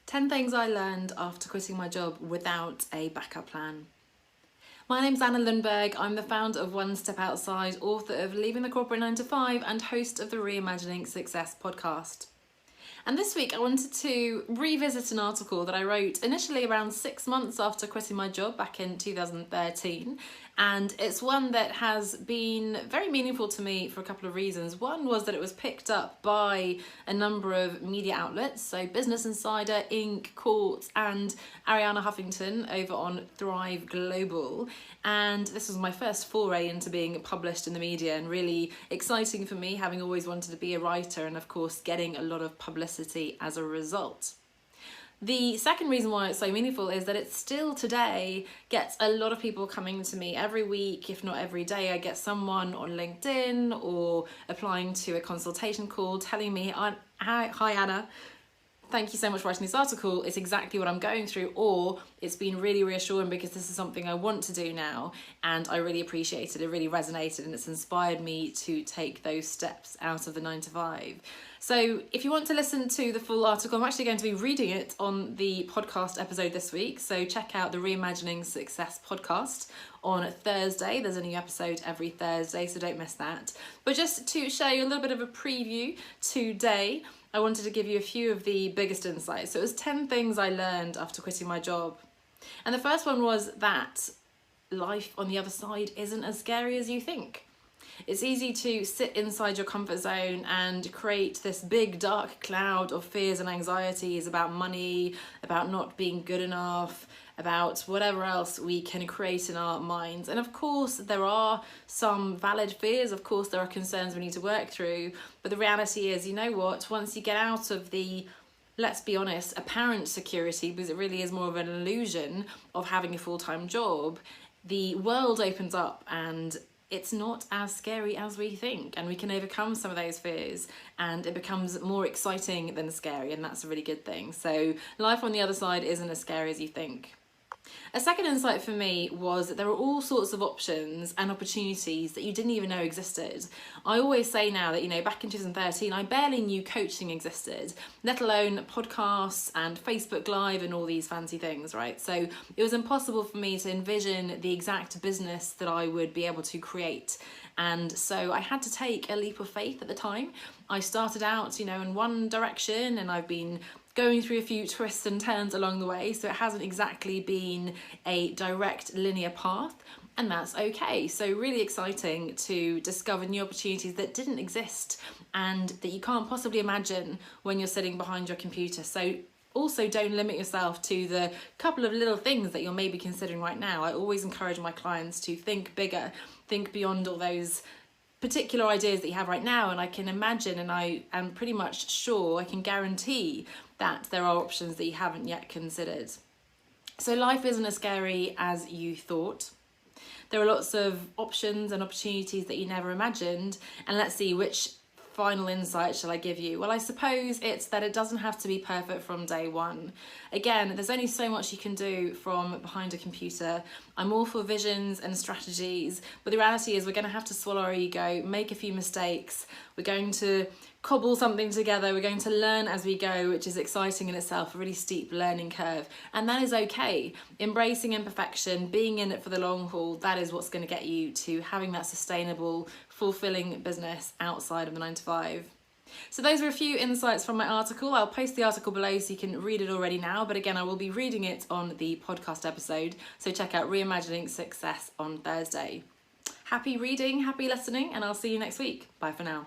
10 things I learned after quitting my job without a backup plan. My name's Anna Lundberg. I'm the founder of One Step Outside, author of Leaving the Corporate 9 to 5 and host of the Reimagining Success podcast. And this week I wanted to revisit an article that I wrote initially around 6 months after quitting my job back in 2013. And it's one that has been very meaningful to me for a couple of reasons. One was that it was picked up by a number of media outlets, so Business Insider, Inc., Court, and Arianna Huffington over on Thrive Global. And this was my first foray into being published in the media, and really exciting for me, having always wanted to be a writer and of course getting a lot of publicity as a result. The second reason why it's so meaningful is that it still today gets a lot of people coming to me every week, if not every day. I get someone on LinkedIn or applying to a consultation call telling me, hi Anna, thank you so much for writing this article. It's exactly what I'm going through, or it's been really reassuring because this is something I want to do now and I really appreciate it. It really resonated and it's inspired me to take those steps out of the 9 to 5. So if you want to listen to the full article, I'm actually going to be reading it on the podcast episode this week. So check out the Reimagining Success podcast on Thursday. There's a new episode every Thursday, so don't miss that. But just to show you a little bit of a preview today, I wanted to give you a few of the biggest insights. So it was 10 things I learned after quitting my job. And the first one was that life on the other side isn't as scary as you think. It's easy to sit inside your comfort zone and create this big dark cloud of fears and anxieties about money, about not being good enough, about whatever else we can create in our minds. And of course, there are some valid fears. Of course, there are concerns we need to work through. But the reality is, you know what, once you get out of the, let's be honest, apparent security, because it really is more of an illusion of having a full-time job, the world opens up and it's not as scary as we think, and we can overcome some of those fears and it becomes more exciting than scary, and that's a really good thing. So life on the other side isn't as scary as you think. A second insight for me was that there are all sorts of options and opportunities that you didn't even know existed. I always say now that, back in 2013, I barely knew coaching existed, let alone podcasts and Facebook Live and all these fancy things, right? So it was impossible for me to envision the exact business that I would be able to create. And so I had to take a leap of faith at the time. I started out, in one direction, and I've been going through a few twists and turns along the way, so it hasn't exactly been a direct linear path, and that's okay. So really exciting to discover new opportunities that didn't exist and that you can't possibly imagine when you're sitting behind your computer. So also don't limit yourself to the couple of little things that you're maybe considering right now. I always encourage my clients to think bigger, think beyond all those particular ideas that you have right now, and I can imagine, and I am pretty much sure, I can guarantee that there are options that you haven't yet considered. So life isn't as scary as you thought. There are lots of options and opportunities that you never imagined, and let's see, which final insight shall I give you? Well, I suppose it's that it doesn't have to be perfect from day one. Again, there's only so much you can do from behind a computer. I'm all for visions and strategies, but the reality is we're going to have to swallow our ego, make a few mistakes. We're going to cobble something together. We're going to learn as we go, which is exciting in itself, a really steep learning curve. And that is okay. Embracing imperfection, being in it for the long haul, that is what's going to get you to having that sustainable, fulfilling business outside of the 9 to 5. So those are a few insights from my article. I'll post the article below so you can read it already now, but again, I will be reading it on the podcast episode. So check out Reimagining Success on Thursday. Happy reading, happy listening, and I'll see you next week. Bye for now.